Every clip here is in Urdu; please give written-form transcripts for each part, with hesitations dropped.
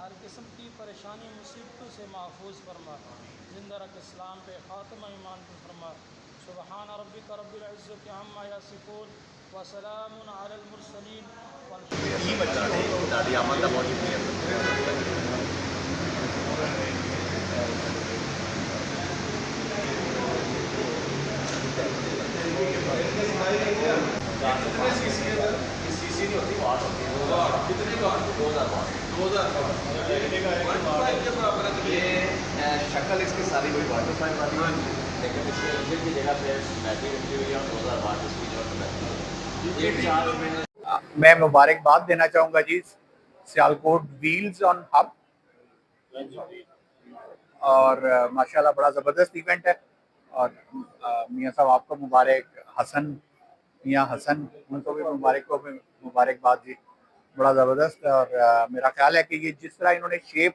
ہر قسم کی پریشانی مصیبتوں سے محفوظ فرما، زندہ رکھ اسلام پہ خاتمہ ایمان پہ فرما۔ سبحان ربک رب العزت عما یصفون وسلام علی المرسلین شکل اس کی ساری وہی 125 والی ہے، لیکن اس کے انجن کی جگہ پہ بیٹری رکھی ہوئی ہے اور 2000 واٹ اس کی جو ہے۔ میں مبارکباد دینا چاہوں گا جی سیالکوٹ ویلز آن ہب، اور ماشاءاللہ بڑا زبردست ایونٹ ہے، اور میاں صاحب آپ کو مبارک، میاں حسن ان کو بھی مبارکباد جی، بڑا زبردست۔ اور میرا خیال ہے کہ یہ جس طرح انہوں نے شیپ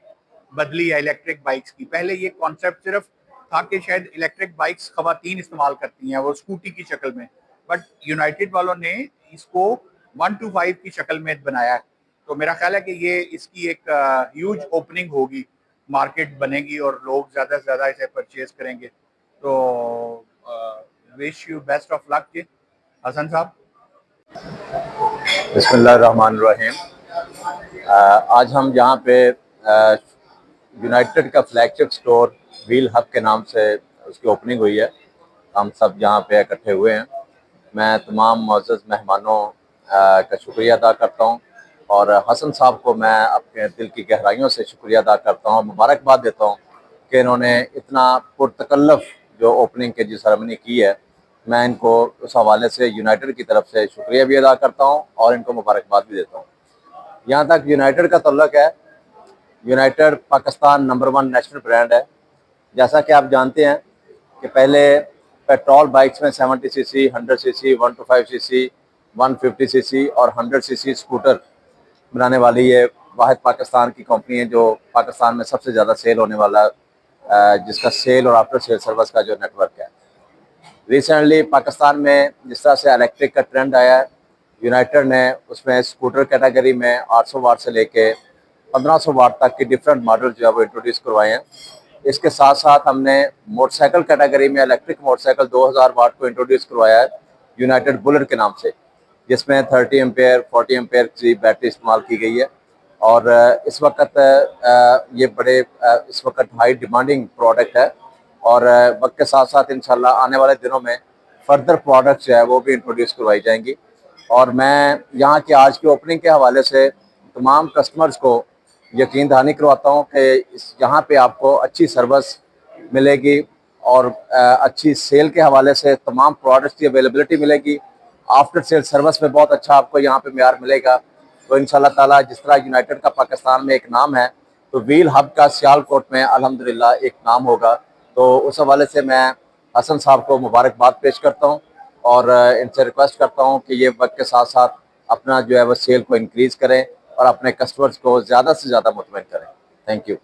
بدلی ہے الیکٹرک بائکس کی، پہلے یہ کانسیپٹ صرف تھا کہ شاید الیکٹرک بائکس خواتین استعمال کرتی ہیں وہ اسکوٹی کی شکل میں، بٹ یونائٹڈ والوں نے اس کو 125 کی شکل میں بنایا ہے، تو میرا خیال ہے کہ یہ اس کی ایک ہیوج اوپننگ ہوگی، مارکیٹ بنے گی اور لوگ زیادہ سے زیادہ اسے پرچیز کریں گے، تو وش یو بیسٹ آف لک جی حسن صاحب۔ بسم اللہ الرحمن الرحیم۔ آج ہم یہاں پہ یونائٹڈ کا فلیگ شپ سٹور ویل ہب کے نام سے اس کی اوپننگ ہوئی ہے، ہم سب یہاں پہ اکٹھے ہوئے ہیں۔ میں تمام معزز مہمانوں کا شکریہ ادا کرتا ہوں، اور حسن صاحب کو میں اپنے دل کی گہرائیوں سے شکریہ ادا کرتا ہوں، مبارکباد دیتا ہوں کہ انہوں نے اتنا پرتکلف جو اوپننگ کی جو سیرمنی کی ہے، میں ان کو اس حوالے سے یونائٹڈ کی طرف سے شکریہ بھی ادا کرتا ہوں اور ان کو مبارکباد بھی دیتا ہوں۔ یہاں تک یونائٹڈ کا تعلق ہے، United Pakistan number 1 national brand ہے۔ جیسا کہ آپ جانتے ہیں کہ پہلے پیٹرول بائکس میں 70 سی سی، 100 سی سی، 125 سی سی، 150 سی سی اور 100 سی سی اسکوٹر بنانے والی یہ واحد پاکستان کی کمپنی ہے جو پاکستان میں سب سے زیادہ سیل ہونے والا، جس کا سیل اور آفٹر سیل سروس کا جو نیٹ ورک ہے۔ ریسنٹلی پاکستان میں جس طرح سے الیکٹرک کا ٹرینڈ آیا ہے، یونائٹڈ نے اس میں اسکوٹر کیٹیگری میں 800 واٹ سے لے کے 1500 واٹ تک کی ڈفرینٹ ماڈل جو ہے وہ انٹروڈیوس کروائے ہیں۔ اس کے ساتھ ساتھ ہم نے موٹر سائیکل کیٹیگری میں الیکٹرک موٹر سائیکل 2000 واٹ کو انٹروڈیوس کروایا ہے یونائٹڈ بلٹ کے نام سے، جس میں 30 ایمپیئر 40 ایمپیئر کی بیٹری استعمال کی گئی ہے، اور اس وقت یہ اس وقت ہائی ڈیمانڈنگ پروڈکٹ ہے، اور وقت کے ساتھ ساتھ انشاءاللہ آنے والے دنوں میں فردر پروڈکٹس جو ہے وہ بھی انٹروڈیوس کروائی جائیں گی۔ اور میں یہاں کی آج کی اوپننگ کے حوالے سے تمام کسٹمرز کو یقین دہانی کرواتا ہوں کہ یہاں پہ آپ کو اچھی سروس ملے گی، اور اچھی سیل کے حوالے سے تمام پروڈکٹس کی اویلیبلٹی ملے گی، آفٹر سیل سروس میں بہت اچھا آپ کو یہاں پہ معیار ملے گا۔ تو انشاءاللہ تعالیٰ جس طرح یونائٹڈ کا پاکستان میں ایک نام ہے، تو ویل ہب کا سیالکوٹ میں الحمدللہ ایک نام ہوگا۔ تو اس حوالے سے میں حسن صاحب کو مبارکباد پیش کرتا ہوں، اور ان سے ریکویسٹ کرتا ہوں کہ یہ وقت کے ساتھ ساتھ اپنا جو ہے وہ سیل کو انکریز کریں اور اپنے کسٹمرز کو زیادہ سے زیادہ مطمئن کریں۔ Thank you.